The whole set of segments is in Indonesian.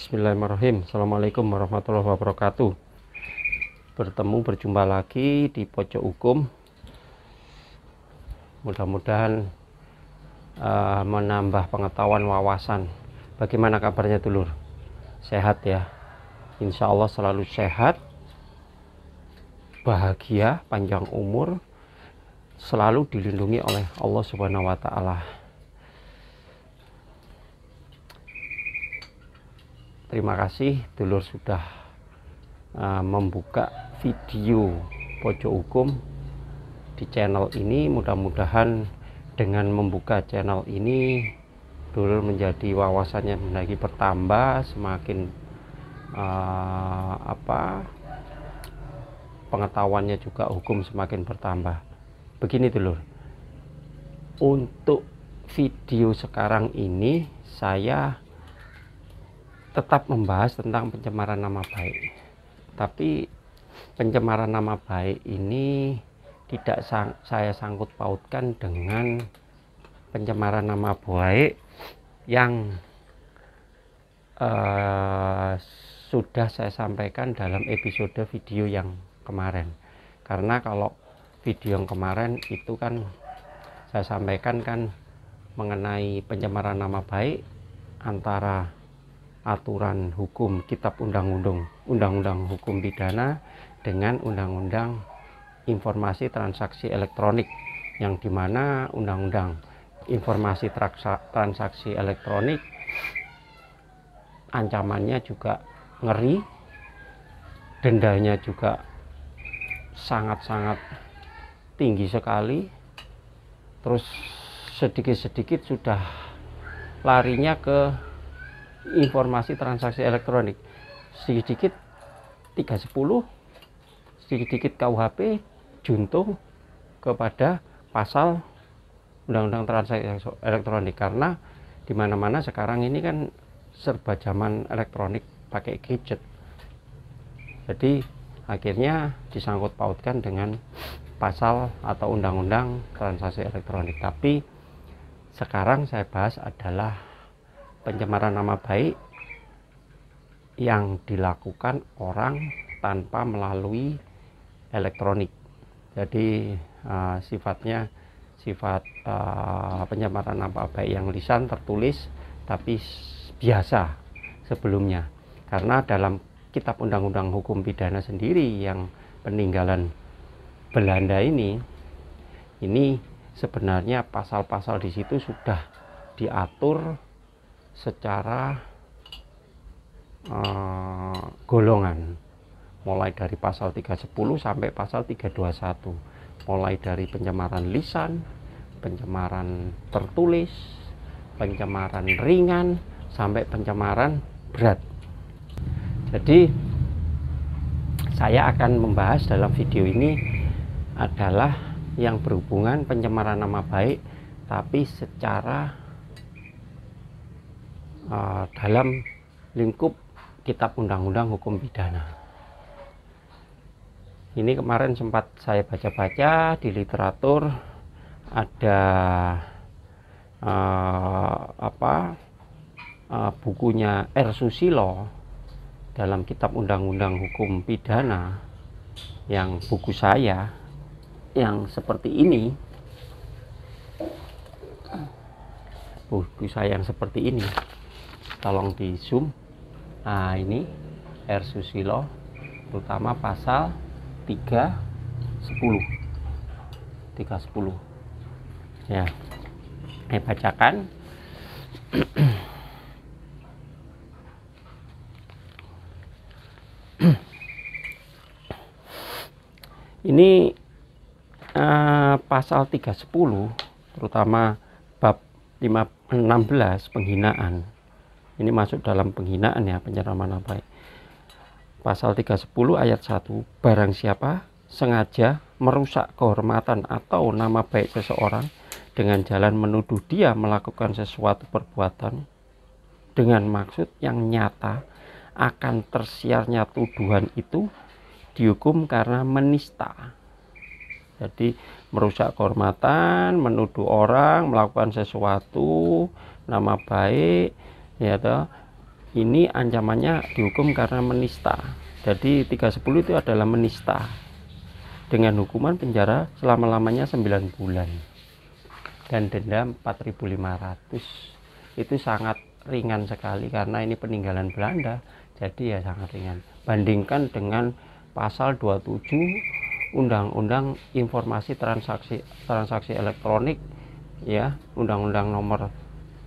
Bismillahirrahmanirrahim. Assalamualaikum warahmatullahi wabarakatuh. Berjumpa lagi di Pojok Hukum. Mudah-mudahan menambah pengetahuan, wawasan. Bagaimana kabarnya dulur? Sehat ya? Insya Allah selalu sehat, bahagia, panjang umur, selalu dilindungi oleh Allah Subhanahu wa Ta'ala. Terima kasih dulur sudah membuka video Pojok Hukum di channel ini. Mudah-mudahan dengan membuka channel ini dulur menjadi wawasannya lagi bertambah, semakin pengetahuannya juga hukum semakin bertambah. Begini dulur, untuk video sekarang ini saya tetap membahas tentang pencemaran nama baik, tapi pencemaran nama baik ini tidak saya sangkut pautkan dengan pencemaran nama baik yang sudah saya sampaikan dalam episode video yang kemarin. Karena kalau video yang kemarin itu kan saya sampaikan kan mengenai pencemaran nama baik antara aturan hukum kitab undang-undang hukum pidana dengan undang-undang informasi transaksi elektronik, yang dimana undang-undang informasi transaksi elektronik ancamannya juga ngeri, dendanya juga sangat-sangat tinggi sekali, terus sedikit-sedikit sudah larinya ke informasi transaksi elektronik, sedikit 310, sedikit KUHP juntung kepada pasal undang-undang transaksi elektronik. Karena dimana-mana sekarang ini kan serba zaman elektronik, pakai gadget, jadi akhirnya disangkut pautkan dengan pasal atau undang-undang transaksi elektronik. Tapi sekarang saya bahas adalah pencemaran nama baik yang dilakukan orang tanpa melalui elektronik. Jadi sifat pencemaran nama baik yang lisan tertulis tapi biasa sebelumnya. Karena dalam kitab undang-undang hukum pidana sendiri yang peninggalan Belanda ini sebenarnya pasal-pasal di situ sudah diatur secara golongan, mulai dari pasal 310 sampai pasal 321, mulai dari pencemaran lisan, pencemaran tertulis, pencemaran ringan, sampai pencemaran berat. Jadi saya akan membahas dalam video ini adalah yang berhubungan pencemaran nama baik, tapi secara dalam lingkup kitab undang-undang hukum pidana. Ini kemarin sempat saya baca-baca di literatur, ada bukunya R. Susilo dalam kitab undang-undang hukum pidana, yang buku saya yang seperti ini, tolong di zoom. Nah, ini R. Susilo, terutama pasal 310 ya, saya bacakan. Ini pasal 310, terutama bab 16 penghinaan. Ini masuk dalam penghinaan ya, pencemaran nama baik. Pasal 310 ayat 1, barang siapa sengaja merusak kehormatan atau nama baik seseorang dengan jalan menuduh dia melakukan sesuatu perbuatan dengan maksud yang nyata akan tersiarnya tuduhan itu, dihukum karena menista. Jadi merusak kehormatan, menuduh orang melakukan sesuatu nama baik, ya toh, ini ancamannya dihukum karena menista. Jadi 310 itu adalah menista dengan hukuman penjara selama-lamanya 9 bulan dan denda 4.500. Itu sangat ringan sekali karena ini peninggalan Belanda, jadi ya sangat ringan. Bandingkan dengan pasal 27 Undang-Undang Informasi Transaksi Elektronik, ya, Undang-Undang nomor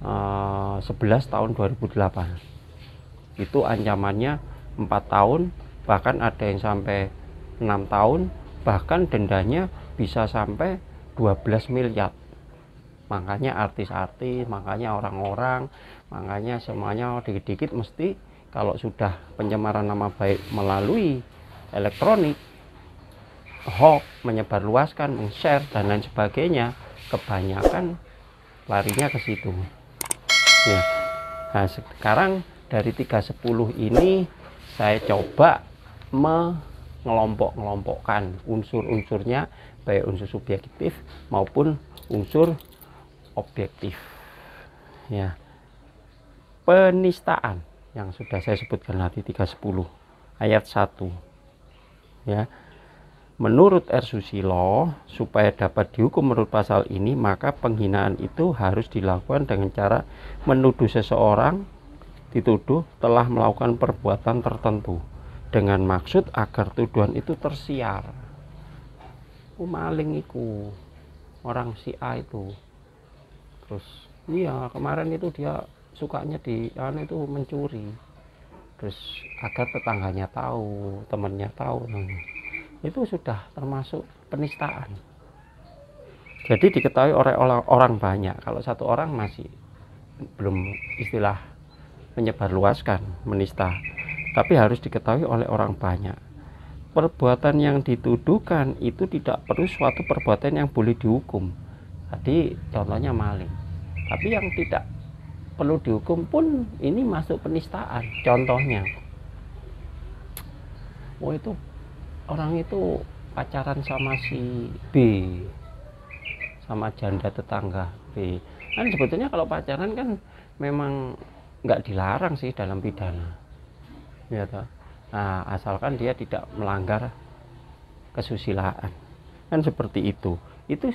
11 tahun 2008. Itu ancamannya 4 tahun, bahkan ada yang sampai 6 tahun, bahkan dendanya bisa sampai 12 miliar. Makanya artis-artis, makanya orang-orang, makanya semuanya dikit-dikit mesti kalau sudah pencemaran nama baik melalui elektronik, hoax, menyebarluaskan, men-share dan lain sebagainya, kebanyakan larinya ke situ. Ya. Nah, sekarang dari 310 ini saya coba mengelompok-kelompokkan unsur-unsurnya, baik unsur subjektif maupun unsur objektif. Ya. Penistaan yang sudah saya sebutkan tadi 310 ayat 1. Ya. Menurut R. Susilo, supaya dapat dihukum menurut pasal ini, maka penghinaan itu harus dilakukan dengan cara menuduh seseorang dituduh telah melakukan perbuatan tertentu dengan maksud agar tuduhan itu tersiar. Maling itu orang si A itu, terus iya kemarin itu dia sukanya di itu mencuri, terus agar tetangganya tahu, temannya tahu, itu sudah termasuk penistaan. Jadi diketahui oleh orang banyak. Kalau satu orang masih belum istilah menyebarluaskan, menista, tapi harus diketahui oleh orang banyak. Perbuatan yang dituduhkan itu tidak perlu suatu perbuatan yang boleh dihukum. Tadi contohnya maling, tapi yang tidak perlu dihukum pun ini masuk penistaan. Contohnya, itu orang itu pacaran sama si B, sama janda tetangga B. Kan sebetulnya kalau pacaran kan memang nggak dilarang sih dalam pidana, ya toh. Nah, asalkan dia tidak melanggar kesusilaan, kan seperti itu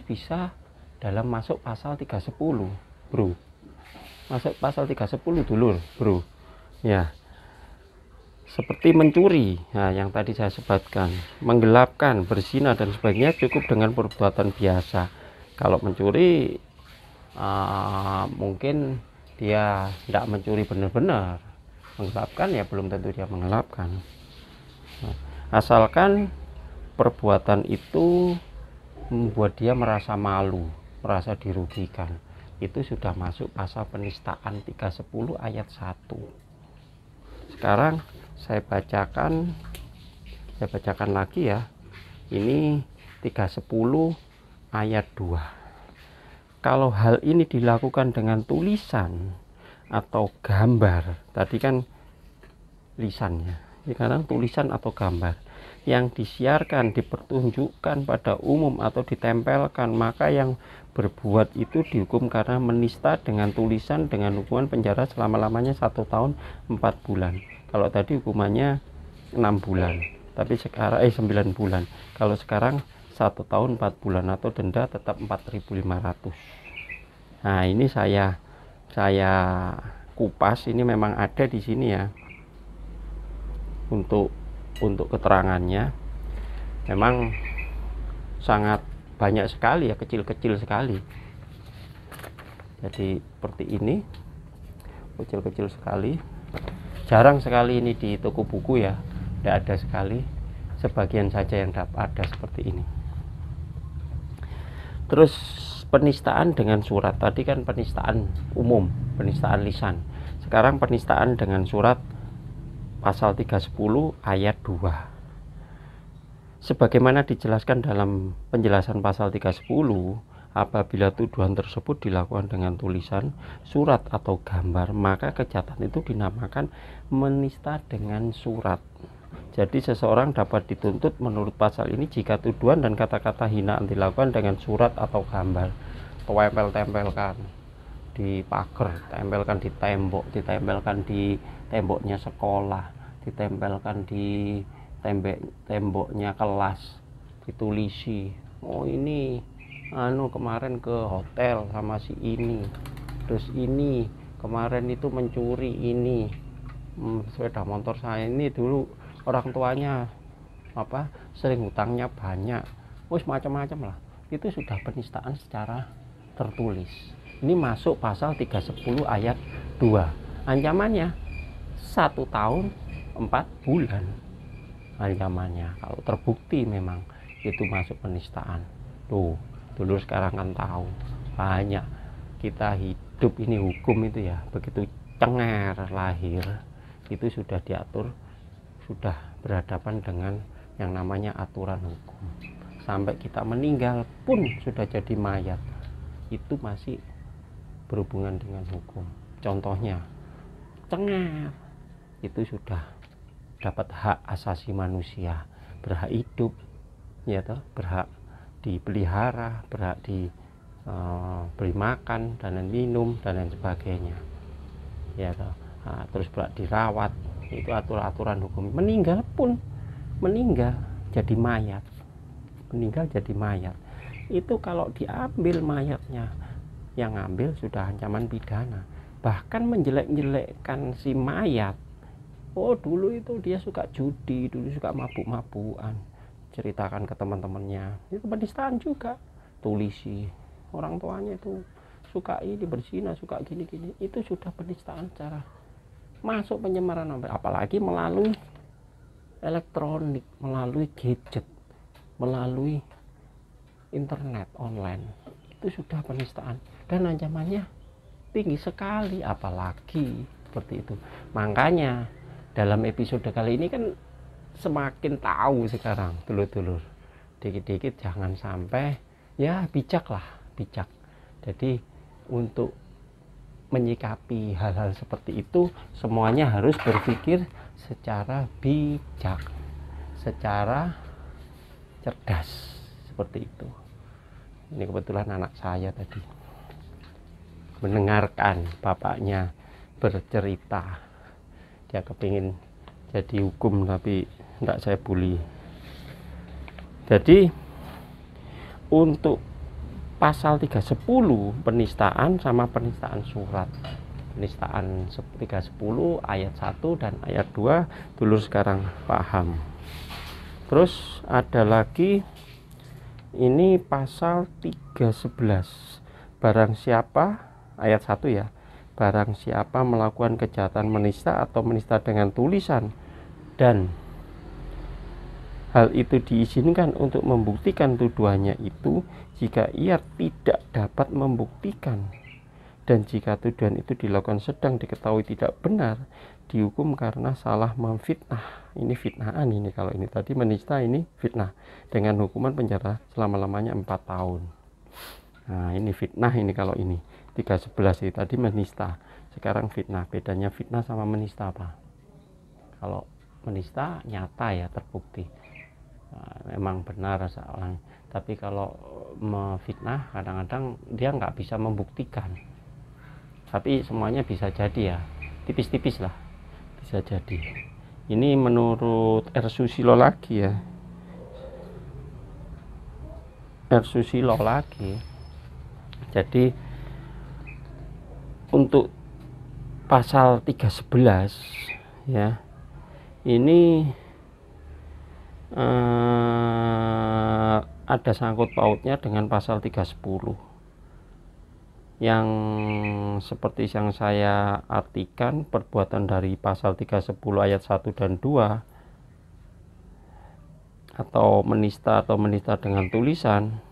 bisa dalam masuk pasal 310, bro. Masuk pasal 310 dulu, bro. Ya. Seperti mencuri, nah yang tadi saya sebutkan, menggelapkan, berzina dan sebagainya cukup dengan perbuatan biasa. Kalau mencuri mungkin dia tidak mencuri benar-benar, menggelapkan ya belum tentu dia menggelapkan. Nah, asalkan perbuatan itu membuat dia merasa malu, merasa dirugikan, itu sudah masuk pasal penistaan 310 ayat 1. Sekarang saya bacakan lagi ya. Ini 310 ayat 2. Kalau hal ini dilakukan dengan tulisan atau gambar, tadi kan lisannya, sekarang tulisan atau gambar yang disiarkan, dipertunjukkan pada umum atau ditempelkan, maka yang berbuat itu dihukum karena menista dengan tulisan dengan hukuman penjara selama-lamanya 1 tahun 4 bulan. Kalau tadi hukumannya 6 bulan, tapi sekarang 9 bulan. Kalau sekarang 1 tahun 4 bulan atau denda tetap 4.500. Nah, ini saya kupas, ini memang ada di sini ya. Untuk keterangannya memang sangat banyak sekali ya, kecil-kecil sekali. Jadi seperti ini, kecil-kecil sekali, jarang sekali ini di toko buku ya, tidak ada sekali, sebagian saja yang ada seperti ini. Terus penistaan dengan surat, tadi kan penistaan umum, penistaan lisan. Sekarang penistaan dengan surat pasal 310 ayat 2. Sebagaimana dijelaskan dalam penjelasan pasal 310, apabila tuduhan tersebut dilakukan dengan tulisan, surat atau gambar, maka kejahatan itu dinamakan menista dengan surat. Jadi seseorang dapat dituntut menurut pasal ini jika tuduhan dan kata-kata hinaan dilakukan dengan surat atau gambar, tempel-tempelkan di pagar, ditempelkan di tembok, ditempelkan di temboknya sekolah, ditempelkan di temboknya kelas, ditulisi, oh ini kemarin ke hotel sama si ini, terus ini kemarin itu mencuri ini, sepeda motor saya ini dulu orang tuanya sering hutangnya banyak, macam-macam lah. Itu sudah penistaan secara tertulis. Ini masuk pasal 310 ayat 2. Ancamannya 1 tahun 4 bulan. Ancamannya kalau terbukti memang itu masuk penistaan. Tuh, dulu sekarang kan tahu banyak kita hidup ini hukum itu ya, begitu cengar lahir itu sudah diatur, sudah berhadapan dengan yang namanya aturan hukum. Sampai kita meninggal pun sudah jadi mayat, itu masih berhubungan dengan hukum. Contohnya cengar itu sudah dapat hak asasi manusia, berhak hidup, ya toh, berhak dipelihara, berhak diberi makan dan minum dan lain sebagainya, ya toh. Terus berhak dirawat, itu aturan hukum. Meninggal pun jadi mayat, itu kalau diambil mayatnya, yang ngambil sudah ancaman pidana. Bahkan menjelek-jelekkan si mayat, dulu itu dia suka judi, dulu suka mabuk-mabukan, ceritakan ke teman-temannya, itu penistaan juga. Tulisi orang tuanya itu suka ini berzina, suka gini-gini, itu sudah penistaan secara masuk penyemaran. Apalagi melalui elektronik, melalui gadget, melalui internet online, itu sudah penistaan dan ancamannya tinggi sekali, apalagi seperti itu. Makanya dalam episode kali ini kan semakin tahu sekarang, dulur-dulur, dikit-dikit jangan sampai, ya bijak. Jadi untuk menyikapi hal-hal seperti itu semuanya harus berpikir secara bijak, secara cerdas, seperti itu. Ini kebetulan anak saya tadi mendengarkan bapaknya bercerita, dia kepingin jadi hukum tapi tidak saya bully. Jadi untuk pasal 310 penistaan sama penistaan surat, penistaan 310 ayat 1 dan ayat 2 dulu sekarang paham. Terus ada lagi ini pasal 311, barang siapa, ayat 1 ya, barang siapa melakukan kejahatan menista atau menista dengan tulisan dan hal itu diizinkan untuk membuktikan tuduhannya itu jika ia tidak dapat membuktikan, dan jika tuduhan itu dilakukan sedang diketahui tidak benar, dihukum karena salah memfitnah. Ini fitnahan ini, kalau ini tadi menista, ini fitnah, dengan hukuman penjara selama-lamanya 4 tahun. Nah ini fitnah, ini kalau ini 311 ini tadi menista, sekarang fitnah. Bedanya fitnah sama menista apa? Kalau menista nyata ya, terbukti, memang benar seorang. Tapi kalau memfitnah kadang-kadang dia nggak bisa membuktikan, tapi semuanya bisa jadi ya, tipis-tipis lah bisa jadi. Ini menurut R. Susilo lagi ya, R. Susilo lagi. Jadi untuk pasal 311 ya, ini ada sangkut pautnya dengan pasal 310 yang seperti yang saya artikan, perbuatan dari pasal 310 ayat 1 dan 2 atau menista dengan tulisan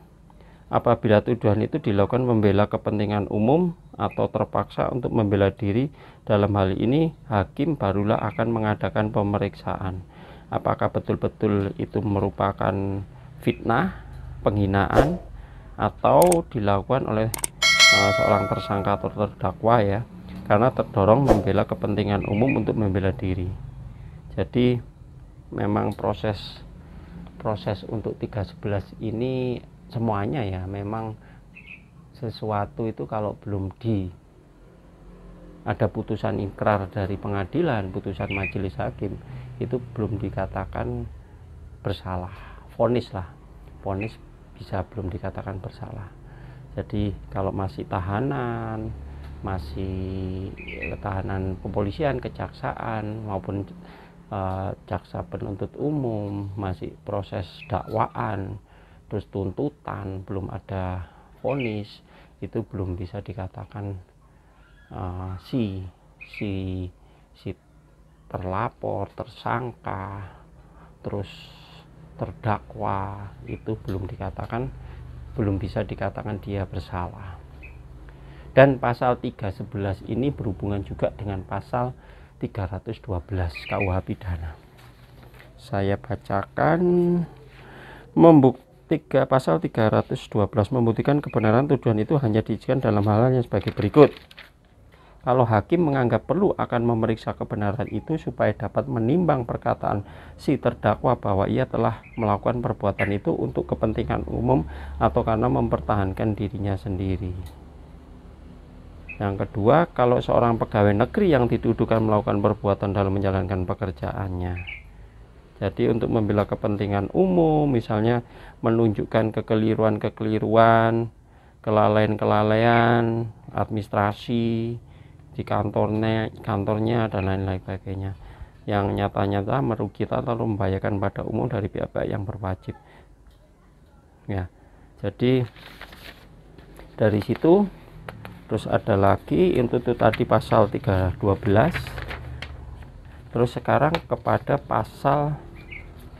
apabila tuduhan itu dilakukan membela kepentingan umum atau terpaksa untuk membela diri. Dalam hal ini hakim barulah akan mengadakan pemeriksaan apakah betul-betul itu merupakan fitnah, penghinaan, atau dilakukan oleh seorang tersangka atau terdakwa ya, karena terdorong membela kepentingan umum untuk membela diri. Jadi memang proses untuk 311 ini semuanya ya, memang sesuatu itu kalau belum ada putusan ikrar dari pengadilan, putusan majelis hakim, itu belum dikatakan bersalah. Vonis lah, vonis bisa belum dikatakan bersalah. Jadi kalau masih tahanan, masih tahanan kepolisian, kejaksaan maupun jaksa penuntut umum, masih proses dakwaan, terus tuntutan, belum ada vonis, itu belum bisa dikatakan si terlapor, tersangka, terus terdakwa itu belum bisa dikatakan dia bersalah. Dan pasal 311 ini berhubungan juga dengan pasal 312 KUH pidana. Saya bacakan. Pasal 312 membuktikan kebenaran tuduhan itu hanya diizinkan dalam hal yang sebagai berikut. Kalau hakim menganggap perlu akan memeriksa kebenaran itu supaya dapat menimbang perkataan si terdakwa bahwa ia telah melakukan perbuatan itu untuk kepentingan umum atau karena mempertahankan dirinya sendiri. Yang kedua, kalau seorang pegawai negeri yang dituduhkan melakukan perbuatan dalam menjalankan pekerjaannya. Jadi untuk membela kepentingan umum, misalnya menunjukkan kekeliruan, kelalaian administrasi di kantornya dan lain-lain sebagainya, yang nyata-nyata merugikan atau membahayakan pada umum dari pihak-pihak yang berwajib. Ya, jadi dari situ terus ada lagi itu tadi pasal 312. Terus sekarang kepada pasal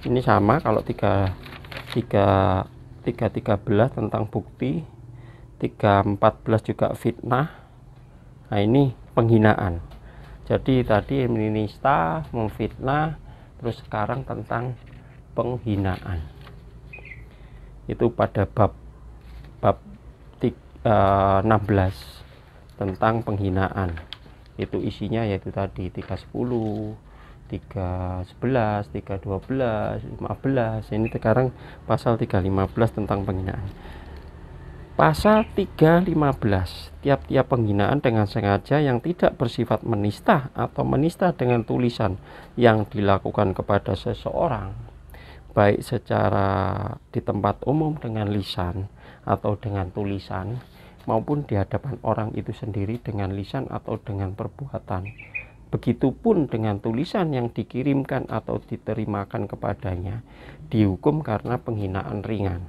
ini sama, kalau 313 tentang bukti, 314 juga fitnah. Nah ini penghinaan. Jadi tadi menista, memfitnah, terus sekarang tentang penghinaan. Itu pada bab 16 tentang penghinaan. Itu isinya yaitu tadi 310, 311, 312, 15. Ini sekarang pasal 315 tentang penghinaan. Pasal 315, tiap-tiap penghinaan dengan sengaja yang tidak bersifat menista atau menista dengan tulisan yang dilakukan kepada seseorang, baik secara di tempat umum dengan lisan atau dengan tulisan, maupun di hadapan orang itu sendiri dengan lisan atau dengan perbuatan. Begitupun dengan tulisan yang dikirimkan atau diterimakan kepadanya, dihukum karena penghinaan ringan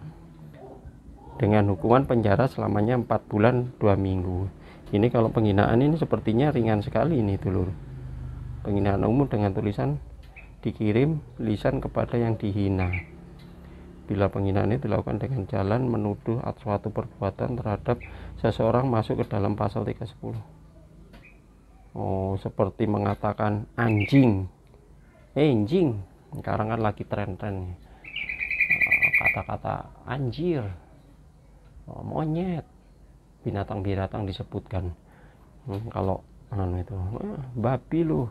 dengan hukuman penjara selamanya 4 bulan 2 minggu. Ini kalau penghinaan ini sepertinya ringan sekali ini dulur. Penghinaan umum dengan tulisan dikirim lisan kepada yang dihina. Bila penghinaan ini dilakukan dengan jalan menuduh suatu perbuatan terhadap seseorang masuk ke dalam pasal 310. Seperti mengatakan anjing. Anjing. Sekarang kan lagi tren-tren kata-kata anjir, monyet, binatang-binatang disebutkan. Kalau itu babi lu,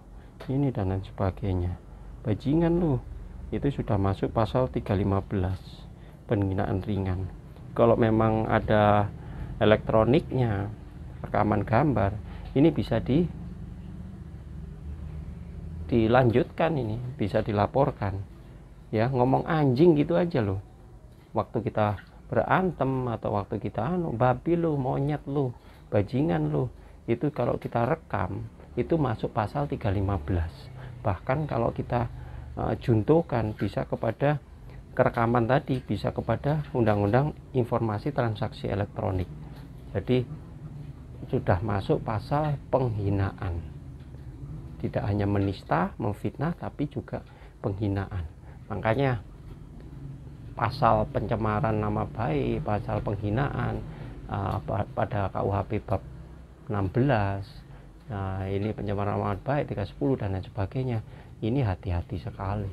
ini dan lain sebagainya, bajingan lu, itu sudah masuk pasal 315 penghinaan ringan. Kalau memang ada elektroniknya, rekaman gambar, ini bisa dilanjutkan, ini bisa dilaporkan. Ya, ngomong anjing gitu aja loh, waktu kita berantem atau waktu kita babi lu, monyet lu, bajingan lu, itu kalau kita rekam itu masuk pasal 315. Bahkan kalau kita juntuhkan bisa kepada kerekaman tadi, bisa kepada Undang-Undang Informasi Transaksi Elektronik. Jadi sudah masuk pasal penghinaan, tidak hanya menista, memfitnah, tapi juga penghinaan. Makanya pasal pencemaran nama baik, pasal penghinaan pada KUHP bab 16, nah ini pencemaran nama baik 310 dan lain sebagainya, ini hati-hati sekali.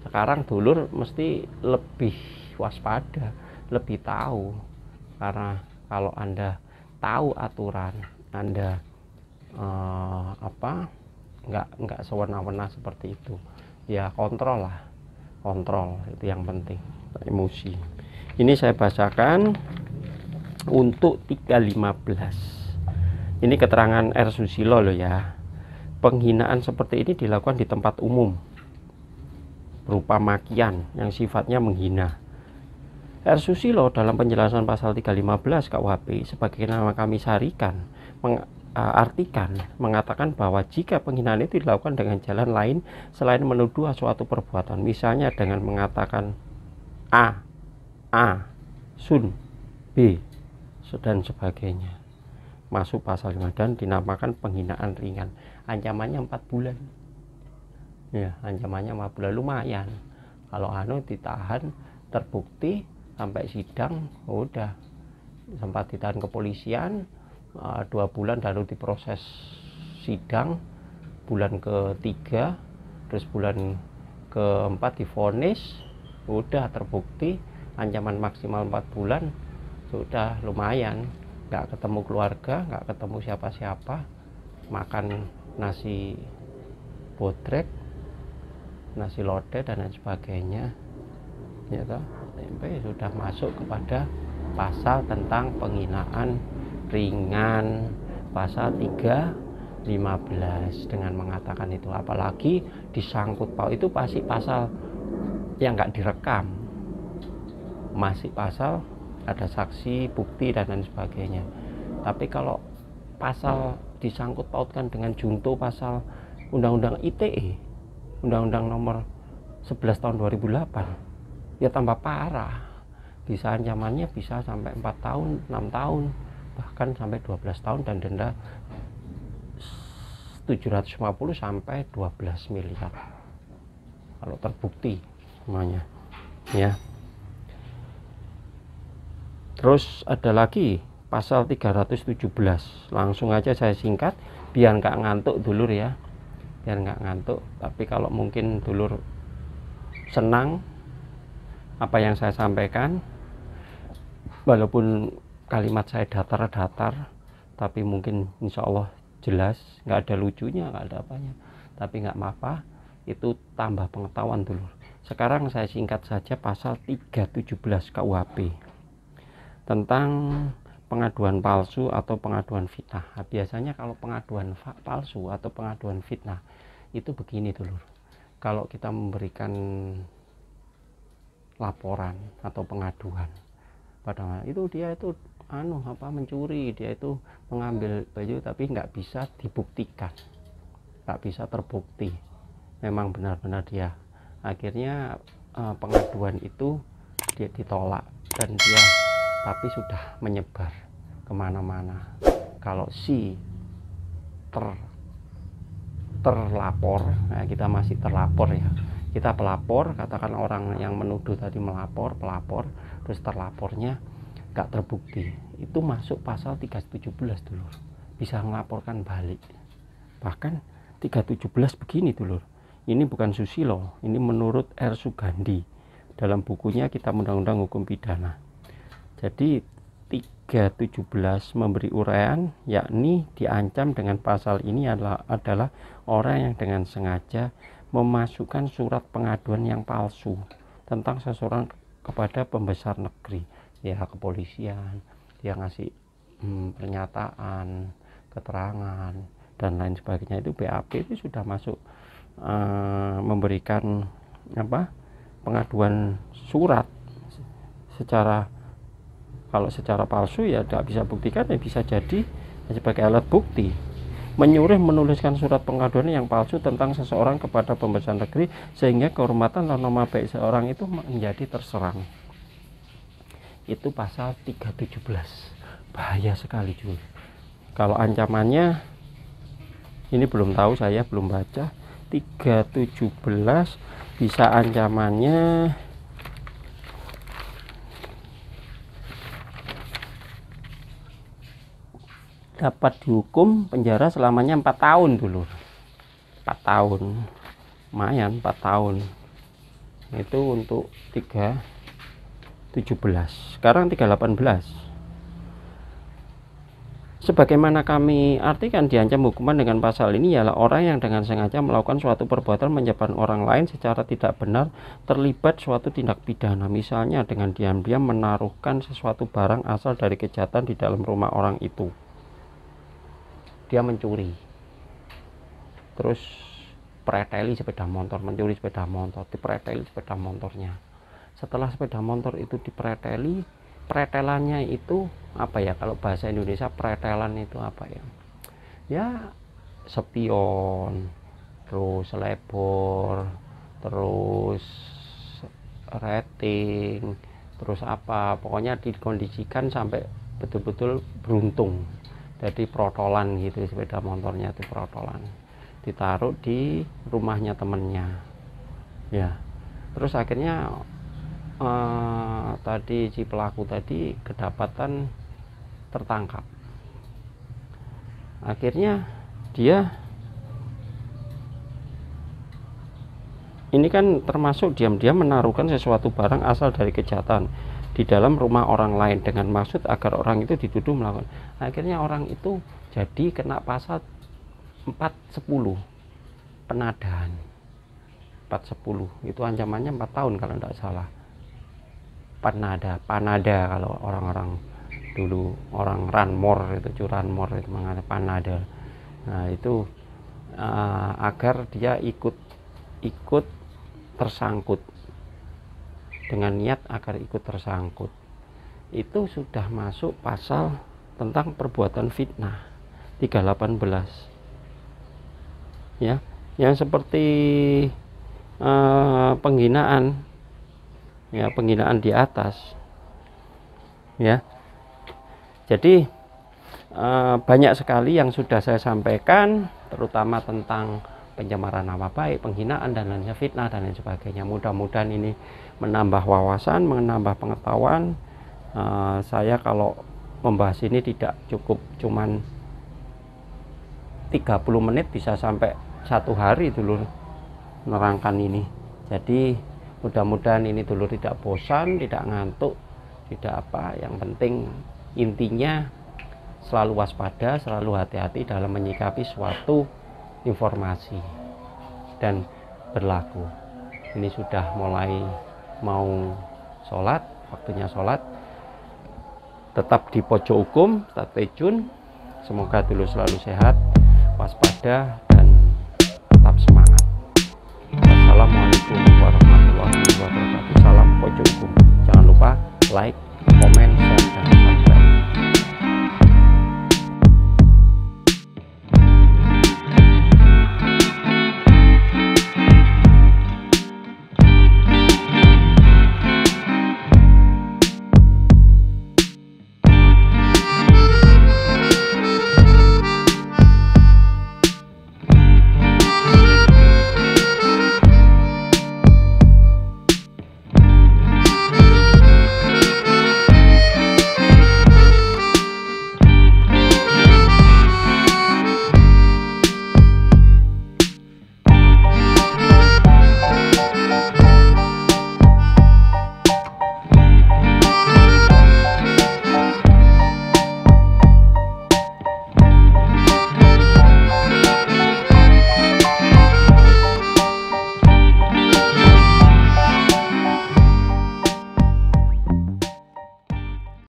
Sekarang dulur mesti lebih waspada, lebih tahu, karena kalau Anda tahu aturan, Anda nggak sewenang-wenang seperti itu, ya kontrol lah, kontrol itu yang penting. Emosi ini saya bacakan untuk 315. Ini keterangan R. Susilo loh ya. Penghinaan seperti ini dilakukan di tempat umum berupa makian yang sifatnya menghina. R. Susilo dalam penjelasan pasal 315 KUHP sebagaimana kami sarikan artikan mengatakan bahwa jika penghinaan itu dilakukan dengan jalan lain selain menuduh suatu perbuatan, misalnya dengan mengatakan A, Sun, B, dan sebagainya, masuk pasal 5 dan dinamakan penghinaan ringan. Ancamannya 4 bulan. Ya, ancamannya 4 bulan, lumayan. Kalau ditahan, terbukti sampai sidang, udah sempat ditahan kepolisian 2 bulan, lalu diproses sidang bulan ketiga, terus bulan keempat divonis, udah terbukti ancaman maksimal 4 bulan, sudah lumayan. Nggak ketemu keluarga, nggak ketemu siapa-siapa, makan nasi bodrek, nasi lodeh dan lain sebagainya, ya toh, sampai sudah masuk kepada pasal tentang penghinaan ringan, pasal 315 dengan mengatakan itu. Apalagi disangkut paut itu pasti pasal yang nggak direkam, masih pasal ada saksi, bukti dan lain sebagainya. Tapi kalau pasal disangkut pautkan dengan junto pasal Undang-Undang ITE, Undang-Undang nomor 11 tahun 2008, ya tambah parah. Bisa ancamannya bisa sampai 4 tahun, 6 tahun, bahkan sampai 12 tahun dan denda 750 sampai 12 miliar kalau terbukti semuanya, ya. Terus ada lagi pasal 317, langsung aja saya singkat biar nggak ngantuk dulur ya, biar nggak ngantuk. Tapi kalau mungkin dulur senang apa yang saya sampaikan, walaupun kalimat saya datar-datar, tapi mungkin insya Allah jelas, nggak ada lucunya, nggak ada apanya, tapi nggak apa-apa, itu tambah pengetahuan dulur. Sekarang saya singkat saja pasal 317 KUHP tentang pengaduan palsu atau pengaduan fitnah. Nah, biasanya kalau pengaduan palsu atau pengaduan fitnah itu begini dulur. Kalau kita memberikan laporan atau pengaduan padahal itu dia itu mencuri, dia itu mengambil baju, tapi nggak bisa dibuktikan, nggak bisa terbukti memang benar-benar dia, akhirnya pengaduan itu dia ditolak dan dia tapi sudah menyebar kemana-mana. Kalau si terlapor, nah kita masih terlapor ya, kita pelapor, katakan orang yang menuduh tadi pelapor, terus terlapornya nggak terbukti, itu masuk pasal 317 dulu, bisa melaporkan balik. Bahkan 317 begini dulur, ini bukan Susilo, ini menurut R. Sugandi dalam bukunya Kitab Undang-Undang Hukum Pidana. Jadi 317 memberi uraian, yakni diancam dengan pasal ini adalah orang yang dengan sengaja memasukkan surat pengaduan yang palsu tentang seseorang kepada pembesar negeri, ya kepolisian, dia ngasih pernyataan, keterangan dan lain sebagainya, itu BAP itu sudah masuk memberikan pengaduan surat secara, kalau secara palsu ya tidak bisa buktikan, ya bisa jadi sebagai alat bukti. Menyuruh menuliskan surat pengaduan yang palsu tentang seseorang kepada pembesar negeri sehingga kehormatan dan nama baik seorang itu menjadi terserang. Itu pasal 317. Bahaya sekali juga. Kalau ancamannya ini belum tahu, saya belum baca. 317 bisa ancamannya dapat dihukum penjara selamanya 4 tahun dulu. 4 tahun. Lumayan 4 tahun. Itu untuk 317. Sekarang 318. Sebagaimana kami artikan, diancam hukuman dengan pasal ini ialah orang yang dengan sengaja melakukan suatu perbuatan menyebabkan orang lain secara tidak benar terlibat suatu tindak pidana, misalnya dengan diam-diam menaruhkan sesuatu barang asal dari kejahatan di dalam rumah orang itu. dia mencuri, terus preteli sepeda motor, mencuri sepeda motor, dipreteli sepeda motornya. Setelah sepeda motor itu dipreteli, pretelannya itu apa ya, kalau bahasa Indonesia pretelan itu apa ya, ya spion, terus lebor, terus rating, terus apa, pokoknya dikondisikan sampai betul-betul beruntung. Jadi protolan gitu, sepeda motornya itu protolan, ditaruh di rumahnya temennya ya. Terus akhirnya tadi si pelaku tadi kedapatan tertangkap. Akhirnya dia ini kan termasuk diam-diam menaruhkan sesuatu barang asal dari kejahatan di dalam rumah orang lain dengan maksud agar orang itu dituduh melakukan. Akhirnya orang itu jadi kena pasal 410 penadahan. 410 itu ancamannya 4 tahun kalau tidak salah. Panada kalau orang-orang dulu, orang Ranmor itu, curanmor itu mengatakan panada. Nah itu agar dia ikut tersangkut, dengan niat agar ikut tersangkut. Itu sudah masuk pasal tentang perbuatan fitnah 318 ya, yang seperti penghinaan ya, penghinaan di atas ya. Jadi banyak sekali yang sudah saya sampaikan, terutama tentang pencemaran nama baik, penghinaan dan lainnya, fitnah dan lain sebagainya. Mudah-mudahan ini menambah wawasan, menambah pengetahuan. Saya kalau membahas ini tidak cukup cuman 30 menit, bisa sampai 1 hari dulu menerangkan ini. Jadi mudah-mudahan ini dulu tidak bosan, tidak ngantuk, tidak apa. Yang penting intinya selalu waspada, selalu hati-hati dalam menyikapi suatu informasi dan berlaku. Ini sudah mulai mau sholat, waktunya sholat. Tetap di pojok hukum, stay tune. Semoga dulu selalu sehat, waspada, dan tetap semangat. Assalamualaikum warahmatullahi wabarakatuh. Salam pojok hukum. Jangan lupa like, komen, share, dan subscribe.